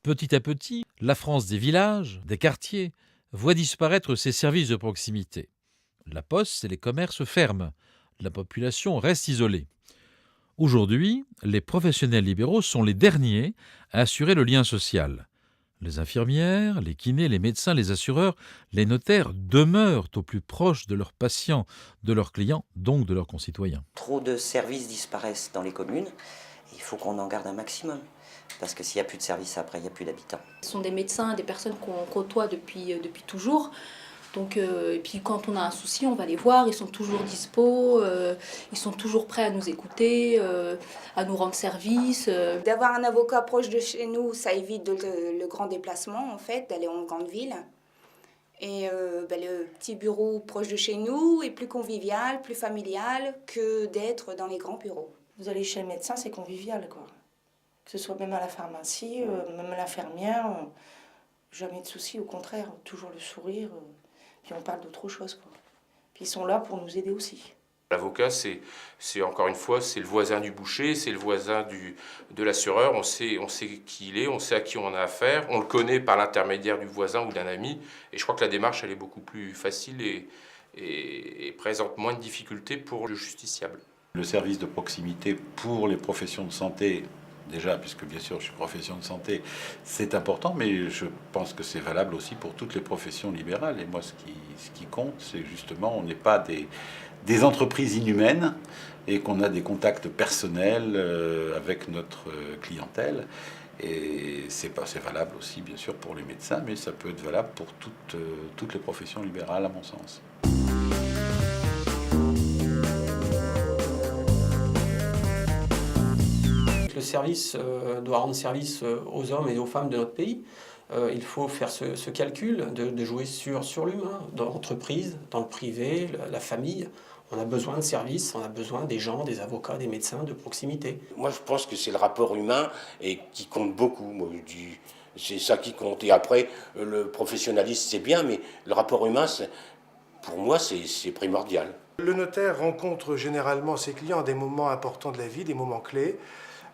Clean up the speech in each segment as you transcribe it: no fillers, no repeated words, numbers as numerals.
Petit à petit, la France des villages, des quartiers, voit disparaître ses services de proximité. La poste et les commerces ferment. La population reste isolée. Aujourd'hui, les professionnels libéraux sont les derniers à assurer le lien social. Les infirmières, les kinés, les médecins, les assureurs, les notaires demeurent au plus proche de leurs patients, de leurs clients, donc de leurs concitoyens. Trop de services disparaissent dans les communes. Il faut qu'on en garde un maximum. Parce que s'il n'y a plus de services après, il n'y a plus d'habitants. Ce sont des médecins, des personnes qu'on côtoie depuis toujours. Donc, et puis quand on a un souci, on va les voir, ils sont toujours dispo, ils sont toujours prêts à nous écouter, à nous rendre service. D'avoir un avocat proche de chez nous, ça évite le grand déplacement en fait, d'aller en grande ville. Et le petit bureau proche de chez nous est plus convivial, plus familial que d'être dans les grands bureaux. Vous allez chez le médecin, c'est convivial, quoi. Que ce soit même à la pharmacie, même à l'infirmière, jamais de soucis, au contraire, toujours le sourire, puis on parle d'autre chose, quoi. Puis ils sont là pour nous aider aussi. L'avocat, c'est encore une fois, c'est le voisin du boucher, c'est le voisin de l'assureur, on sait qui il est, on sait à qui on a affaire, on le connaît par l'intermédiaire du voisin ou d'un ami, et je crois que la démarche, elle est beaucoup plus facile et présente moins de difficultés pour le justiciable. Le service de proximité pour les professions de santé, déjà, puisque bien sûr je suis profession de santé, c'est important, mais je pense que c'est valable aussi pour toutes les professions libérales. Et moi, ce qui compte, c'est justement, on n'est pas des entreprises inhumaines et qu'on a des contacts personnels avec notre clientèle. Et c'est valable aussi, bien sûr, pour les médecins, mais ça peut être valable pour toutes les professions libérales, à mon sens. Le service doit rendre service aux hommes et aux femmes de notre pays. Il faut faire ce calcul de jouer sur l'humain, dans l'entreprise, dans le privé, la famille. On a besoin de services, on a besoin des gens, des avocats, des médecins de proximité. Moi, je pense que c'est le rapport humain et qui compte beaucoup. Moi, c'est ça qui compte. Et après, le professionnalisme, c'est bien, mais le rapport humain, pour moi, c'est primordial. Le notaire rencontre généralement ses clients à des moments importants de la vie, des moments clés.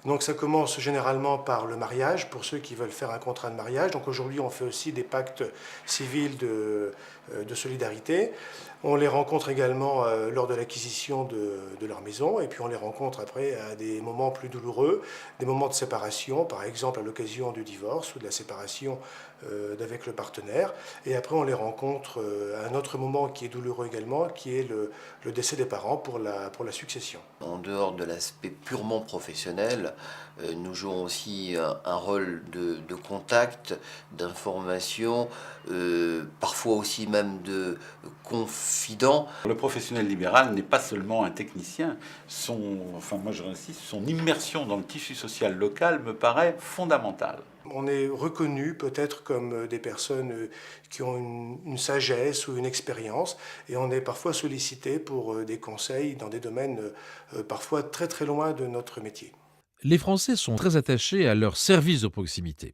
Donc ça commence généralement par le mariage, pour ceux qui veulent faire un contrat de mariage. Donc aujourd'hui, on fait aussi des pactes civils de solidarité. On les rencontre également lors de l'acquisition de leur maison, et puis on les rencontre après à des moments plus douloureux, des moments de séparation, par exemple à l'occasion du divorce ou de la séparation avec le partenaire. Et après, on les rencontre à un autre moment qui est douloureux également, qui est le décès des parents pour la succession. En dehors de l'aspect purement professionnel, nous jouons aussi un rôle de contact, d'information, parfois aussi même de confident. Le professionnel libéral n'est pas seulement un technicien. Moi je insiste, son immersion dans le tissu social local me paraît fondamentale. On est reconnu peut-être comme des personnes qui ont une sagesse ou une expérience, et on est parfois sollicité pour des conseils dans des domaines parfois très très loin de notre métier. Les Français sont très attachés à leurs services de proximité.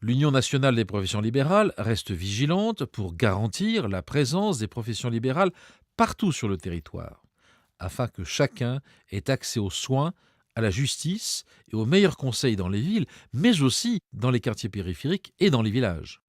L'Union nationale des professions libérales reste vigilante pour garantir la présence des professions libérales partout sur le territoire, afin que chacun ait accès aux soins, à la justice et aux meilleurs conseils dans les villes, mais aussi dans les quartiers périphériques et dans les villages.